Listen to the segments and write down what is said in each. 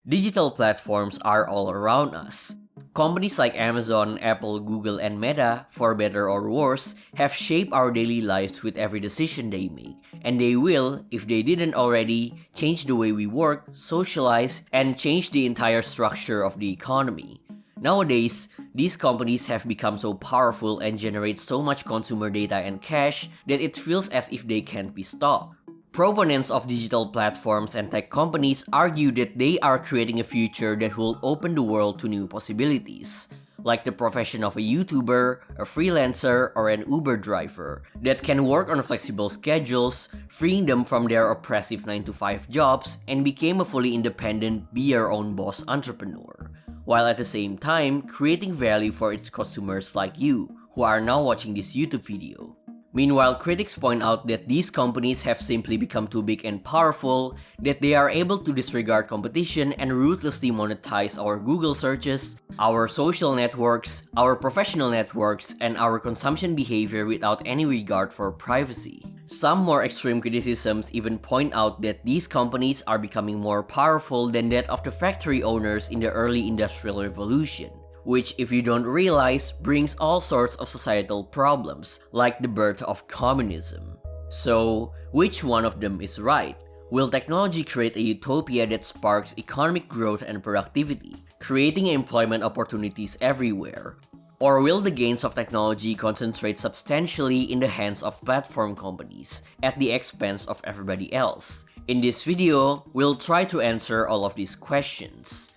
Digital platforms are all around us. Companies like Amazon, Apple, Google, and Meta, for better or worse, have shaped our daily lives with every decision they make. And they will, if they didn't already, change the way we work, socialize, and change the entire structure of the economy. Nowadays, these companies have become so powerful and generate so much consumer data and cash that it feels as if they can't be stopped. Proponents of digital platforms and tech companies argue that they are creating a future that will open the world to new possibilities, like the profession of a YouTuber, a freelancer, or an Uber driver, that can work on flexible schedules, freeing them from their oppressive 9-to-5 jobs and become a fully independent, be your own boss entrepreneur, while at the same time creating value for its consumers like you, who are now watching this YouTube video. Meanwhile, critics point out that these companies have simply become too big and powerful, that they are able to disregard competition and ruthlessly monetize our Google searches, our social networks, our professional networks, and our consumption behavior without any regard for privacy. Some more extreme criticisms even point out that these companies are becoming more powerful than that of the factory owners in the early Industrial Revolution, which, if you don't realize, brings all sorts of societal problems, like the birth of communism. So, which one of them is right? Will technology create a utopia that sparks economic growth and productivity, creating employment opportunities everywhere? Or will the gains of technology concentrate substantially in the hands of platform companies, at the expense of everybody else? In this video, we'll try to answer all of these questions.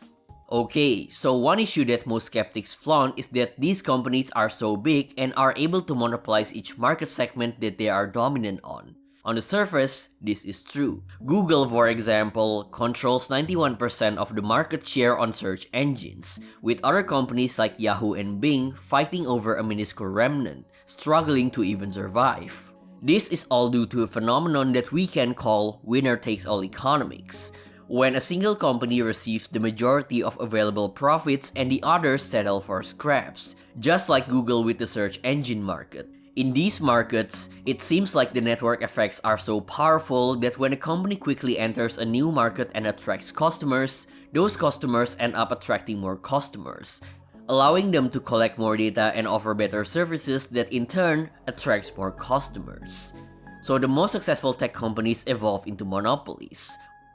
Okay, so one issue that most skeptics flaunt is that these companies are so big and are able to monopolize each market segment that they are dominant on. On the surface, this is true. Google, for example, controls 91% of the market share on search engines, with other companies like Yahoo and Bing fighting over a minuscule remnant, struggling to even survive. This is all due to a phenomenon that we can call winner-takes-all economics, when a single company receives the majority of available profits and the others settle for scraps, just like Google with the search engine market. In these markets, it seems like the network effects are so powerful that when a company quickly enters a new market and attracts customers, those customers end up attracting more customers, allowing them to collect more data and offer better services that in turn attracts more customers. So the most successful tech companies evolve into monopolies.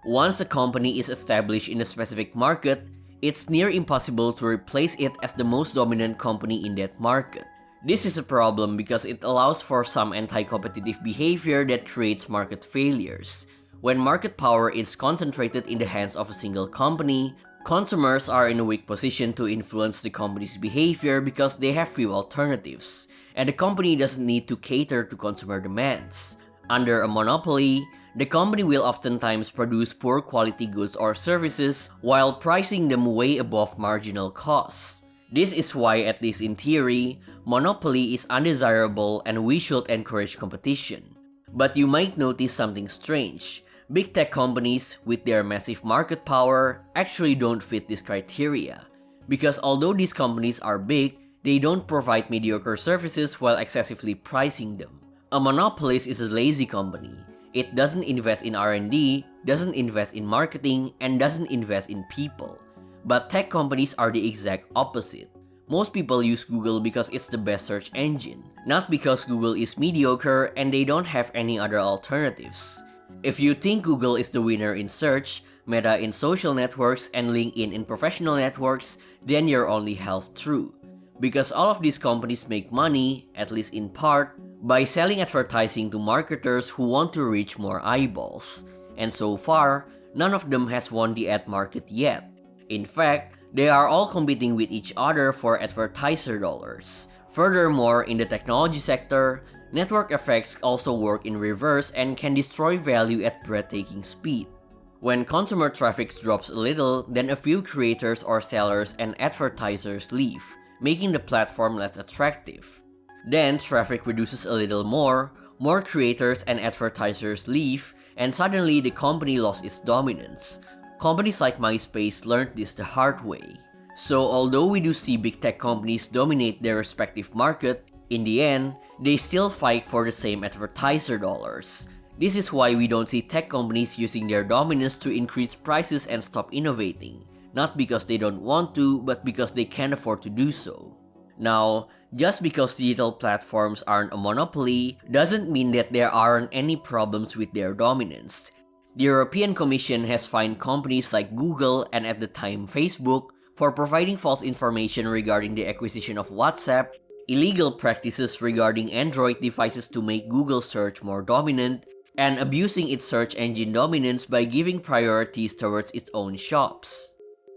Once a company is established in a specific market, it's near impossible to replace it as the most dominant company in that market. This is a problem because it allows for some anti-competitive behavior that creates market failures. When market power is concentrated in the hands of a single company, consumers are in a weak position to influence the company's behavior because they have few alternatives, and the company doesn't need to cater to consumer demands. Under a monopoly, the company will oftentimes produce poor quality goods or services while pricing them way above marginal costs. This is why, at least in theory, monopoly is undesirable and we should encourage competition. But you might notice something strange. Big tech companies, with their massive market power, actually don't fit this criteria. Because although these companies are big, they don't provide mediocre services while excessively pricing them. A monopolist is a lazy company. It doesn't invest in R&D, doesn't invest in marketing, and doesn't invest in people. But tech companies are the exact opposite. Most people use Google because it's the best search engine, not because Google is mediocre and they don't have any other alternatives. If you think Google is the winner in search, Meta in social networks, and LinkedIn in professional networks, then you're only half true. Because all of these companies make money, at least in part, by selling advertising to marketers who want to reach more eyeballs. And so far, none of them has won the ad market yet. In fact, they are all competing with each other for advertiser dollars. Furthermore, in the technology sector, network effects also work in reverse and can destroy value at breathtaking speed. When consumer traffic drops a little, then a few creators or sellers and advertisers leave, making the platform less attractive. Then traffic reduces a little more creators and advertisers leave, and suddenly the company lost its dominance. Companies like MySpace learned this the hard way. So although we do see big tech companies dominate their respective market, in the end, they still fight for the same advertiser dollars. This is why we don't see tech companies using their dominance to increase prices and stop innovating. Not because they don't want to, but because they can't afford to do so. Now, just because digital platforms aren't a monopoly doesn't mean that there aren't any problems with their dominance. The European Commission has fined companies like Google and at the time Facebook for providing false information regarding the acquisition of WhatsApp, illegal practices regarding Android devices to make Google search more dominant, and abusing its search engine dominance by giving priorities towards its own shops.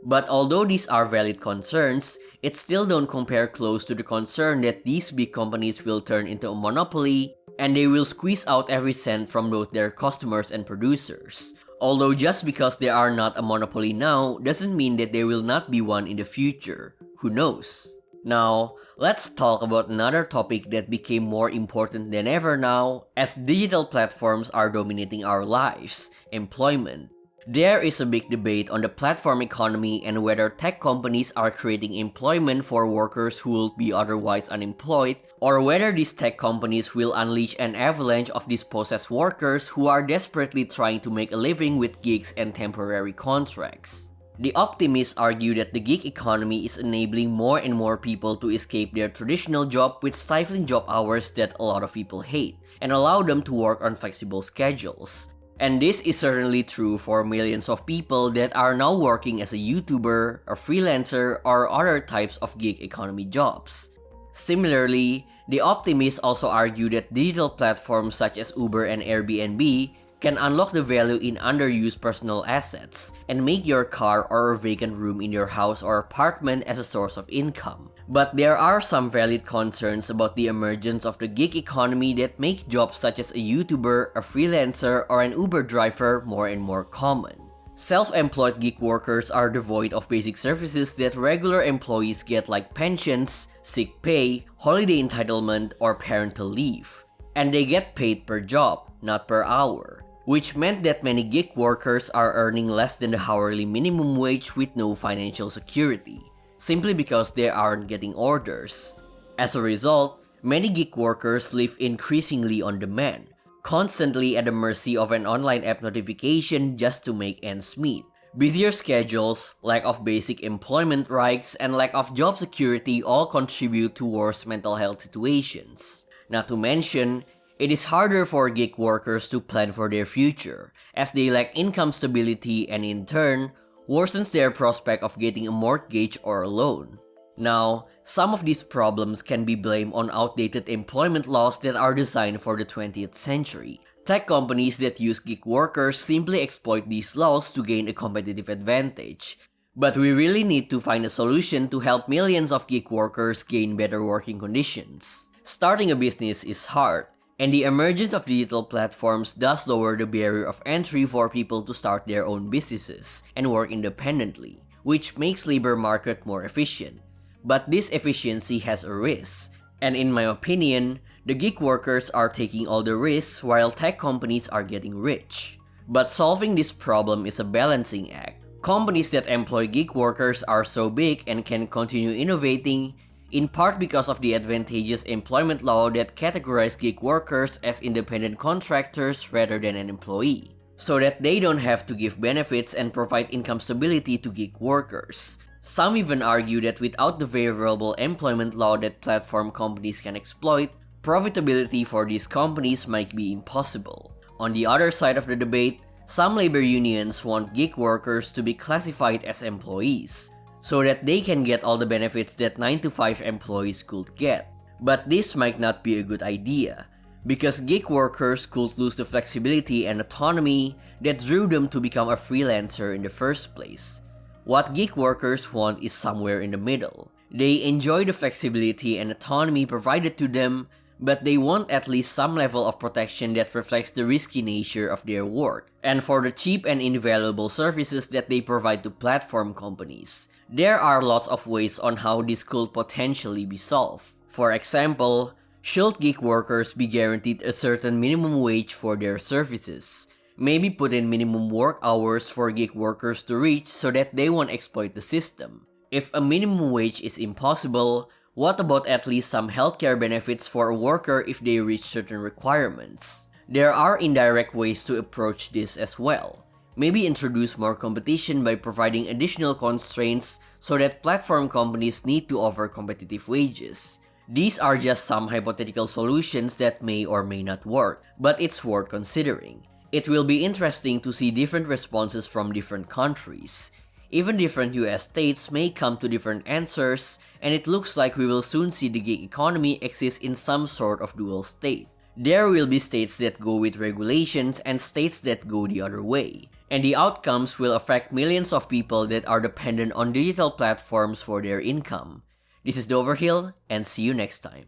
But although these are valid concerns, it still don't compare close to the concern that these big companies will turn into a monopoly and they will squeeze out every cent from both their customers and producers. Although just because they are not a monopoly now doesn't mean that they will not be one in the future. Who knows? Now, let's talk about another topic that became more important than ever now as digital platforms are dominating our lives: employment. There is a big debate on the platform economy and whether tech companies are creating employment for workers who would be otherwise unemployed, or whether these tech companies will unleash an avalanche of dispossessed workers who are desperately trying to make a living with gigs and temporary contracts. The optimists argue that the gig economy is enabling more and more people to escape their traditional job with stifling job hours that a lot of people hate, and allow them to work on flexible schedules. And this is certainly true for millions of people that are now working as a YouTuber, a freelancer, or other types of gig economy jobs. Similarly, the optimists also argue that digital platforms such as Uber and Airbnb can unlock the value in underused personal assets and make your car or a vacant room in your house or apartment as a source of income. But there are some valid concerns about the emergence of the gig economy that make jobs such as a YouTuber, a freelancer, or an Uber driver more and more common. Self-employed gig workers are devoid of basic services that regular employees get, like pensions, sick pay, holiday entitlement, or parental leave. And they get paid per job, not per hour, which meant that many gig workers are earning less than the hourly minimum wage with no financial security, simply because they aren't getting orders. As a result, many gig workers live increasingly on demand, constantly at the mercy of an online app notification just to make ends meet. Busier schedules, lack of basic employment rights, and lack of job security all contribute to worse mental health situations. Not to mention, it is harder for gig workers to plan for their future, as they lack income stability and in turn, worsens their prospect of getting a mortgage or a loan. Now, some of these problems can be blamed on outdated employment laws that are designed for the 20th century. Tech companies that use gig workers simply exploit these laws to gain a competitive advantage. But we really need to find a solution to help millions of gig workers gain better working conditions. Starting a business is hard, and the emergence of digital platforms does lower the barrier of entry for people to start their own businesses and work independently, which makes labor market more efficient. But this efficiency has a risk, and in my opinion, the gig workers are taking all the risks while tech companies are getting rich. But solving this problem is a balancing act. Companies that employ gig workers are so big and can continue innovating, in part because of the advantageous employment law that categorize gig workers as independent contractors rather than an employee, so that they don't have to give benefits and provide income stability to gig workers. Some even argue that without the favorable employment law that platform companies can exploit, profitability for these companies might be impossible. On the other side of the debate, some labor unions want gig workers to be classified as employees, so that they can get all the benefits that 9-to-5 employees could get. But this might not be a good idea, because gig workers could lose the flexibility and autonomy that drew them to become a freelancer in the first place. What gig workers want is somewhere in the middle. They enjoy the flexibility and autonomy provided to them, but they want at least some level of protection that reflects the risky nature of their work, and for the cheap and invaluable services that they provide to platform companies. There are lots of ways on how this could potentially be solved. For example, should gig workers be guaranteed a certain minimum wage for their services? Maybe put in minimum work hours for gig workers to reach so that they won't exploit the system. If a minimum wage is impossible, what about at least some healthcare benefits for a worker if they reach certain requirements? There are indirect ways to approach this as well. Maybe introduce more competition by providing additional constraints so that platform companies need to offer competitive wages. These are just some hypothetical solutions that may or may not work, but it's worth considering. It will be interesting to see different responses from different countries. Even different US states may come to different answers, and it looks like we will soon see the gig economy exist in some sort of dual state. There will be states that go with regulations and states that go the other way, and the outcomes will affect millions of people that are dependent on digital platforms for their income. This is Doverhill, and see you next time.